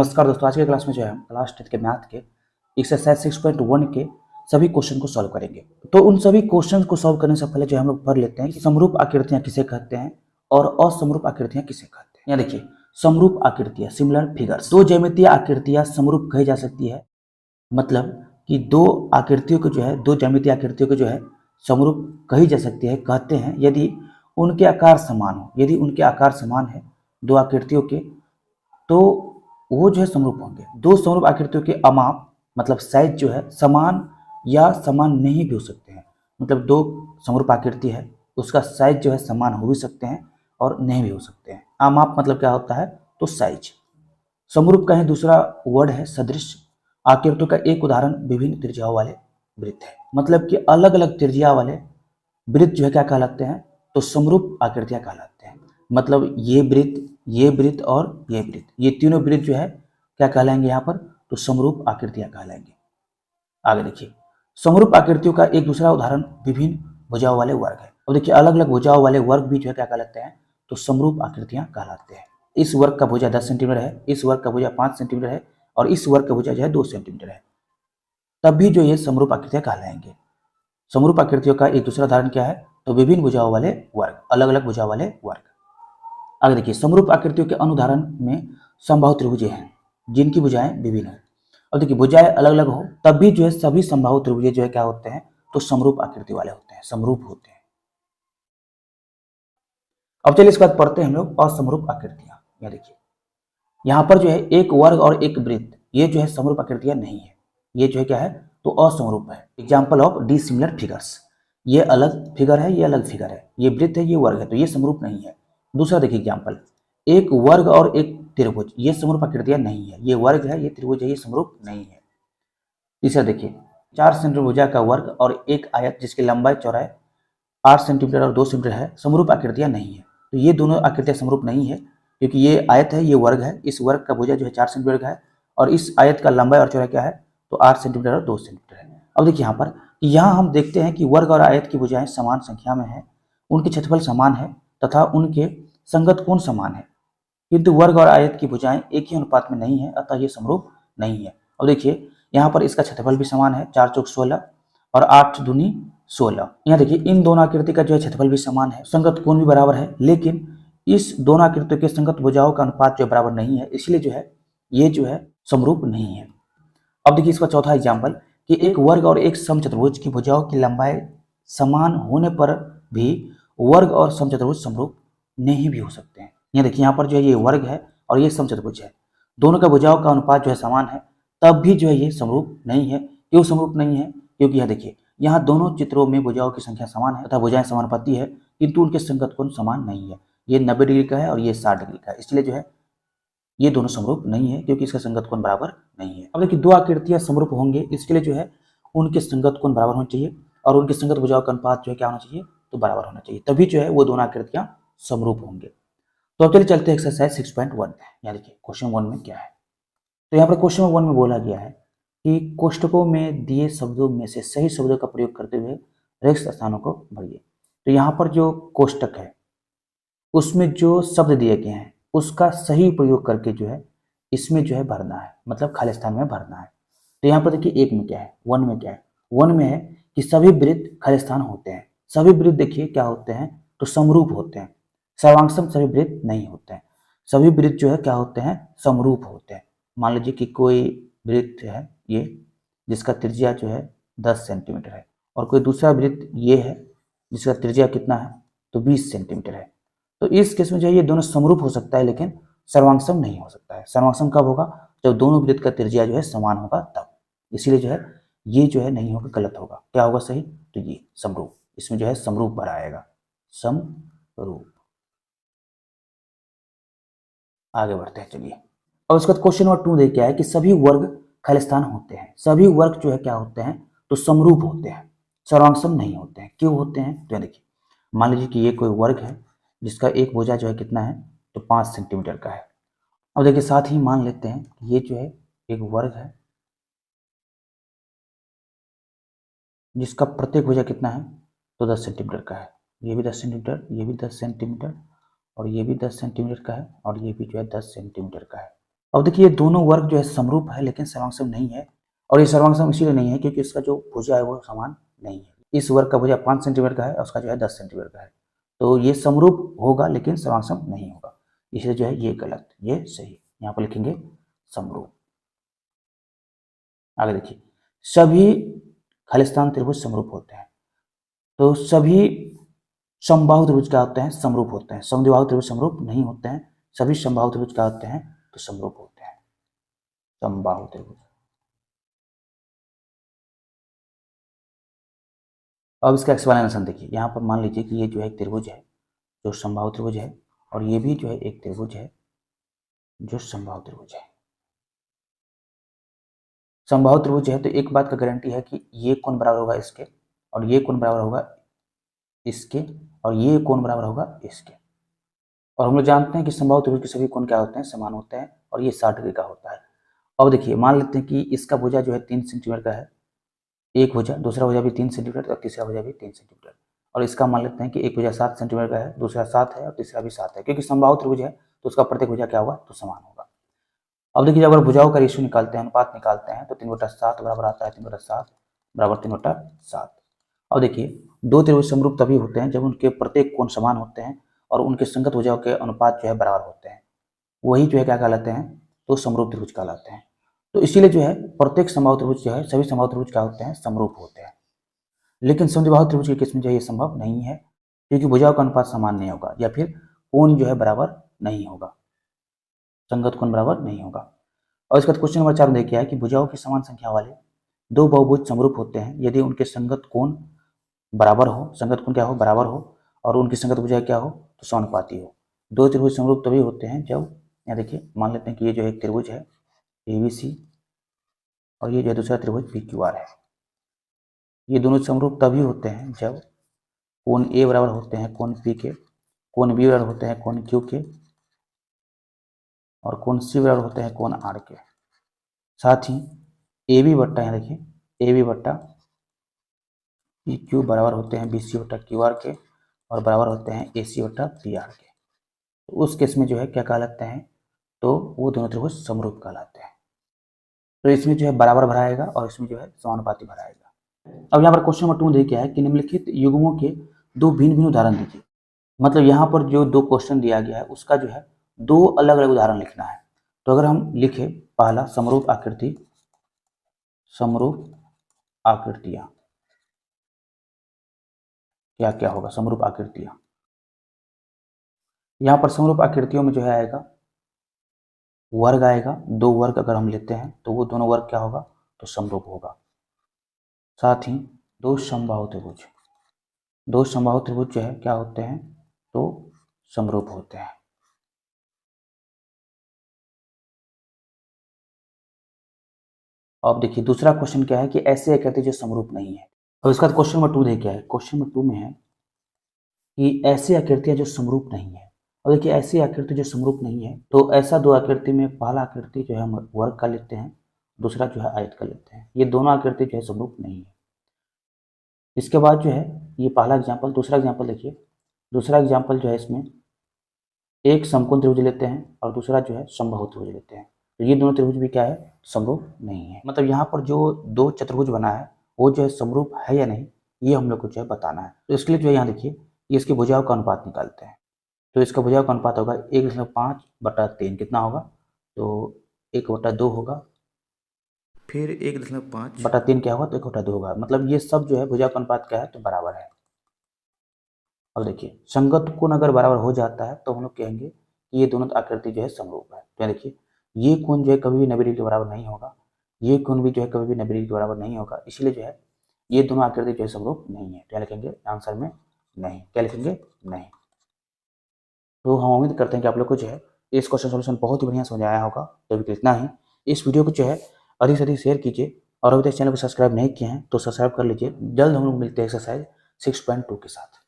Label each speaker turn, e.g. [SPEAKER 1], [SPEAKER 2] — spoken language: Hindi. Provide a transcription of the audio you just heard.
[SPEAKER 1] नमस्कार दोस्तों, आज के क्लास में जो है हम क्लास 10 के मैथ के एक्सरसाइज 6.1 के सभी क्वेश्चन को सॉल्व करेंगे। तो उन सभी क्वेश्चन को सॉल्व करने से पहले जो हम लोग पढ़ लेते हैं कि समरूप आकृतियां किसे कहते हैं और असमरूप आकृतियां किसे कहते हैं। यहाँ देखिए, समरूप आकृतियां सिमिलर फिगर्स, दो ज्यामितीय आकृतियां समरूप कही जा सकती है। मतलब कि दो आकृतियों को जो है, दो ज्यामितीय आकृतियों को जो है समरूप कही जा सकती है, कहते हैं यदि उनके आकार समान हो। यदि उनके आकार समान है दो आकृतियों के, तो वो जो है समरूप होंगे। दो समरूप आकृतियों के अमाप मतलब साइज जो है समान या समान नहीं भी हो सकते हैं। मतलब दो समरूप आकृति है, उसका साइज जो है समान हो भी सकते हैं और नहीं भी हो सकते हैं। अमाप मतलब क्या होता है, तो साइज। समरूप का ही दूसरा वर्ड है सदृश। आकृतियों का एक उदाहरण विभिन्न त्रिज्याओं वाले वृत्त है। मतलब कि अलग अलग त्रिज्या वाले वृत्त जो है क्या कहलाते हैं, तो समरूप आकृतियां कहलाते हैं। मतलब ये वृत्त और ये वृत्त, ये तीनों वृत्त जो है क्या कहलाएंगे यहाँ पर, तो समरूप आकृतियां कहलाएंगे। आगे देखिए, समरूप आकृतियों का एक दूसरा उदाहरण विभिन्न भुजाओं वाले वर्ग है। अब देखिए, अलग अलग भुजाओं वाले वर्ग भी जो है क्या कहलाते हैं, तो समरूप आकृतियां कहलाते हैं। इस वर्ग का भुजा 10 सेंटीमीटर है, इस वर्ग का भुजा 5 सेंटीमीटर है और इस वर्ग का भुजा जो है 2 सेंटीमीटर है, तब भी जो ये समरूप आकृतियां कहलाएंगे। समरूप आकृतियों का एक दूसरा उदाहरण क्या है, तो विभिन्न भुजाओं वाले वर्ग, अलग अलग भुजाओं वाले वर्ग। आगे देखिए, समरूप आकृतियों के अनुदाहरण में समबाहु त्रिभुज हैं जिनकी भुजाएं विभिन्न है। अब देखिए, भुजाएं अलग अलग हो तब भी जो है सभी समबाहु त्रिभुज जो है क्या होते हैं, तो समरूप आकृति वाले होते हैं, समरूप होते हैं। अब चलिए इसके बाद पढ़ते हैं हम लोग असमरूप आकृतियां। यह देखिए, यहाँ पर जो है एक वर्ग और एक वृत्त, ये जो है समरूप आकृतियां नहीं है। ये जो है क्या है, तो असमरूप है। एग्जाम्पल ऑफ डिसिमिलर फिगर्स, ये अलग फिगर है, ये अलग फिगर है, ये वृत्त है, ये वर्ग है, तो ये समरूप नहीं है। दूसरा देखिए एग्जाम्पल, एक वर्ग और एक त्रिभुज, ये समरूप आकृतियां नहीं है। ये वर्ग है, ये त्रिभुज है, ये समरूप नहीं है। तीसरा देखिए, 4 सेंटीमीटर भुजा का वर्ग और एक आयत जिसकी लंबाई चौड़ाई 8 सेंटीमीटर और 2 सेंटीमीटर है, समरूप आकृतियां नहीं है। तो ये दोनों आकृतियां समरूप नहीं है, क्योंकि ये आयत है, ये वर्ग है। इस वर्ग का भुजा जो है 4 सेंटीमीटर का है और इस आयत का लंबाई और चौड़ाई क्या है, तो 8 सेंटीमीटर और 2 सेंटीमीटर है। अब देखिए यहाँ हम देखते हैं कि वर्ग और आयत की भुजाएं समान संख्या में है, उनके क्षेत्रफल समान है तथा उनके संगत कोण समान है, किंतु वर्ग और आयत की भुजाएं एक ही अनुपात में नहीं है, अतः ये समरूप नहीं है। अब देखिए, यहाँ पर इसका क्षेत्रफल भी समान है, 4 चौक 16 और 8 दूनी 16। यहाँ देखिए, इन दोनों आकृति का जो है क्षेत्रफल भी समान है, संगत कोण भी बराबर है, लेकिन इस दोनों आकृतियों के संगत भुजाओं का अनुपात जो बराबर नहीं है, इसलिए जो है ये जो है समरूप नहीं है। अब देखिए इसका चौथा एग्जाम्पल, कि एक वर्ग और एक समचतुर्भुज की भुजाओं की लंबाई समान होने पर भी वर्ग और समचतुर्भुज समरूप नहीं भी हो सकते हैं। यहाँ देखिए, यहाँ पर जो है ये वर्ग है और ये समचतुर्भुज है, दोनों का भुजाओं का अनुपात जो है समान है, तब भी जो है ये समरूप नहीं है। क्यों समरूप नहीं है, क्योंकि यह देखिए, यहाँ दोनों चित्रों में भुजाओं की संख्या समान है तथा भुजाएं समानुपाती है, किंतु उनके संगत कोण समान नहीं है। ये 90 डिग्री का है और ये 60 डिग्री का है, इसलिए जो है ये दोनों समरूप नहीं है, क्योंकि इसका संगत कोण बराबर नहीं है। अब देखिए, दो आकृतियां समरूप होंगे, इसके लिए जो है उनके संगत कोण बराबर होना चाहिए और उनके संगत भुजाओं का अनुपात जो है क्या होना चाहिए, तो बराबर होना चाहिए, तभी जो है वो दोनों आकृतियां समरूप होंगे। तो अब चलिए चलते हैं एक्सरसाइज 6.1 में। यहाँ देखिए क्वेश्चन 1 में क्या है, तो यहाँ पर क्वेश्चन 1 में बोला गया है कि कोष्टकों में दिए शब्दों में से सही शब्दों का प्रयोग करते हुए रिक्त स्थानों को भरिए। तो यहाँ पर जो कोष्टक है उसमें जो शब्द दिए गए हैं उसका सही प्रयोग करके जो है इसमें जो है भरना है, मतलब खाली स्थान में भरना है। तो यहाँ पर देखिए एक में क्या है, 1 में क्या है, 1 में है कि सभी वृत्त खाली स्थान होते हैं। सभी वृत्त देखिए क्या होते हैं, तो समरूप होते हैं। सर्वांगसम सभी वृत्त नहीं होते हैं। सभी वृत्त जो है क्या होते हैं, समरूप होते हैं। मान लीजिए कि कोई वृत्त है ये, जिसका त्रिज्या जो है 10 सेंटीमीटर है, और कोई दूसरा वृत्त ये है जिसका त्रिज्या कितना है, तो 20 सेंटीमीटर है। तो इस केस में जो है ये दोनों समरूप हो सकता है, लेकिन सर्वांगसम नहीं हो सकता है। सर्वांगसम कब होगा, जब दोनों वृत्त का त्रिज्या जो है समान होगा तब। इसीलिए जो है ये जो है नहीं होगा, गलत होगा। क्या होगा सही, तो ये समरूप, इसमें जो है समरूप भरा आएगा, समरूप। आगे बढ़ते हैं चलिए। और उसके बाद क्वेश्चन नंबर 2 देखिए है कि सभी वर्ग खाली स्थान होते हैं। सभी वर्ग जो है क्या होते हैं, तो समरूप होते हैं, सर्वांगसम नहीं होते हैं। क्यों होते हैं, तो देखिए मान लीजिए कि ये कोई वर्ग है जिसका एक भुजा जो है कितना है, तो 5 सेंटीमीटर का है। अब देखिए साथ ही मान लेते हैं कि ये जो है एक वर्ग है जिसका प्रत्येक भुजा कितना है, तो 10 सेंटीमीटर का है। ये भी 10 सेंटीमीटर, ये भी 10 सेंटीमीटर और ये भी 10 सेंटीमीटर का है और ये भी जो है 10 सेंटीमीटर का है। अब देखिए ये दोनों वर्ग जो है समरूप है लेकिन सर्वांग नहीं है, और ये सर्वांग इसलिए नहीं है क्योंकि इसका जो भुजा है वो समान नहीं है। इस वर्ग का भुजा 5 सेंटीमीटर का है और उसका जो है 10 सेंटीमीटर का है, तो ये समरूप होगा लेकिन सर्वांग नहीं होगा, इसलिए जो है ये गलत, ये सही। यहाँ पर लिखेंगे समरूप। आगे देखिए, सभी खालिस्तान त्रिभुज समरूप होते हैं, तो सभी समबाहु त्रिभुज क्या होते हैं? समरूप होते हैं। समद्विबाहु त्रिभुज समरूप नहीं होते हैं, सभी समबाहु त्रिभुज क्या होते हैं? तो समरूप होते हैं, समबाहु त्रिभुज। अब इसका एक्सप्लेनेशन देखिए, यहाँ पर मान लीजिए कि ये जो है एक त्रिभुज है जो समबाहु त्रिभुज है, और ये भी जो है एक त्रिभुज है जो समबाहु त्रिभुज है। समबाहु त्रिभुज है तो एक बात का गारंटी है कि ये कोण बराबर होगा इसके, और ये कोण बराबर होगा इसके, और ये कोण बराबर होगा इसके। और हम लोग जानते हैं कि समबाहु त्रिभुज के सभी कोण क्या होते हैं? समान होते हैं, और ये 60 डिग्री का होता है। अब देखिए, मान लेते हैं कि इसका भुजा जो है 3 सेंटीमीटर का है, एक भुजा, दूसरा भुजा भी 3 सेंटीमीटर और तीसरा भुजा भी 3 सेंटीमीटर, और इसका मान लेते हैं कि एक भुजा 7 सेंटीमीटर का है, दूसरा 7 है और तीसरा भी 7 है, क्योंकि समबाहु त्रिभुज है तो उसका प्रत्येक भुजा क्या होगा? तो समान होगा। अब देखिए, अगर भुजाओं का रेशियो निकालते हैं, अनुपात निकालते हैं, तो 3/7 बराबर आता है 3/7 बराबर 3/7। अब देखिए, दो त्रिभुज समरूप तभी होते हैं जब उनके प्रत्येक कोण समान होते हैं और उनके संगत भुजाओं के अनुपात जो है बराबर होते हैं, वही जो है क्या कहलाते हैं? तो समरूप त्रिभुज कहलाते हैं। तो इसीलिए जो है प्रत्येक समबाहु त्रिभुज जो है, सभी समबाहु त्रिभुज क्या होते हैं? समरूप होते हैं। लेकिन समद्विबाहु त्रिभुज के केस में जो है ये संभव नहीं है, क्योंकि भुजाओं का अनुपात समान नहीं होगा, या फिर कोण जो है बराबर नहीं होगा, संगत कोण बराबर नहीं होगा। और इसका क्वेश्चन नंबर 4 में देखिए है कि भुजाओं की समान संख्या वाले दो बहुभुज समरूप होते हैं यदि उनके संगत कोण बराबर हो, संगत कोण क्या हो? बराबर हो, और उनकी संगत भुजा क्या हो? तो समानुपाती हो। दो त्रिभुज समरूप तभी होते हैं जब, यहाँ देखिए, मान लेते हैं कि ये जो एक त्रिभुज है ABC और ये जो दूसरा त्रिभुज PQR है, ये दोनों समरूप तभी होते हैं जब कोण A बराबर होते हैं कोण P के, कोण B बराबर होते हैं कोण Q के, और कोण C बराबर होते हैं कोण R के। साथ ही AB बट्टा, यहाँ देखिए, AB बट्टा PQ बराबर होते हैं BC बट्टा QR के, और बराबर होते हैं AC बट्टा PR के। तो उस केस में जो है क्या कहलाते हैं? तो वो दोनों त्रिभुज समरूप कहलाते हैं। तो इसमें जो है बराबर भराएगा और इसमें जो है समानुपाती भराएगा। अब यहाँ पर क्वेश्चन नंबर 2 देखिए क्या है कि निम्नलिखित युग्मों के दो भिन्न भिन्न उदाहरण दीजिए। मतलब यहाँ पर जो दो क्वेश्चन दिया गया है उसका जो है दो अलग अलग उदाहरण लिखना है। तो अगर हम लिखे पहला, समरूप आकृति, समरूप आकृतियां, क्या क्या होगा? समरूप आकृतियां, यहाँ पर समरूप आकृतियों में जो है आएगा वर्ग आएगा, दो वर्ग अगर हम लेते हैं तो वो दोनों वर्ग क्या होगा? तो समरूप होगा। साथ ही दो समबाहु त्रिभुज, दो समबाहु त्रिभुज जो है क्या होते हैं? तो समरूप होते हैं। अब देखिए दूसरा क्वेश्चन क्या है कि ऐसे आकृति जो समरूप नहीं है। और इसका क्वेश्चन नंबर 2 देखिए है, क्वेश्चन नंबर 2 में है कि ऐसी आकृतियां जो समरूप नहीं है। और देखिए ऐसी आकृति जो समरूप नहीं है, तो ऐसा दो आकृति में पहला आकृति जो है हम वर्ग का लेते हैं, दूसरा जो है आयत का लेते हैं। ये दोनों आकृति जो है समरूप नहीं है। इसके बाद जो है ये पहला एग्जाम्पल, दूसरा एग्जाम्पल देखिए, दूसरा एग्जाम्पल जो है इसमें एक समकोण त्रिभुज लेते हैं और दूसरा जो है समबाहु त्रिभुज लेते हैं। तो ये दोनों त्रिभुज भी क्या है? समरूप नहीं है। मतलब यहाँ पर जो दो चतुर्भुज बना है वो जो है समरूप है या नहीं, ये हम लोग को जो है बताना है। तो इसके लिए जो है यहाँ देखिए, ये इसकी भुजाओं का अनुपात निकालते हैं। तो इसका भुजाओं का अनुपात होगा 1.5/3, कितना होगा? तो 1/2 होगा, फिर 1.5/3 क्या होगा? तो 1/2 होगा। मतलब ये सब जो है भुजाओं का अनुपात क्या है? तो बराबर है। अब देखिए, संगत कोण अगर बराबर हो जाता है तो हम लोग कहेंगे कि ये दोनों आकृति जो है समरूप है। तो देखिए, ये कोण जो है कभी भी 90 डिग्री के बराबर नहीं होगा, ये कोण भी जो है कभी भी 90 डिग्री के बराबर नहीं होगा, इसलिए जो है ये दोनों आकृति जो है समरूप नहीं है। क्या लिखेंगे आंसर में? नहीं। क्या लिखेंगे? नहीं। तो हम उम्मीद करते हैं कि आप लोग को जो है इस क्वेश्चन सोल्यूशन बहुत ही बढ़िया समझ आया होगा। तो अभी इतना ही। इस वीडियो को जो है अधिक से अधिक शेयर कीजिए, और अभी तक चैनल को सब्सक्राइब नहीं किए हैं तो सब्सक्राइब कर लीजिए। जल्द हम लोग मिलते हैं एक्सरसाइज 6.2 के साथ।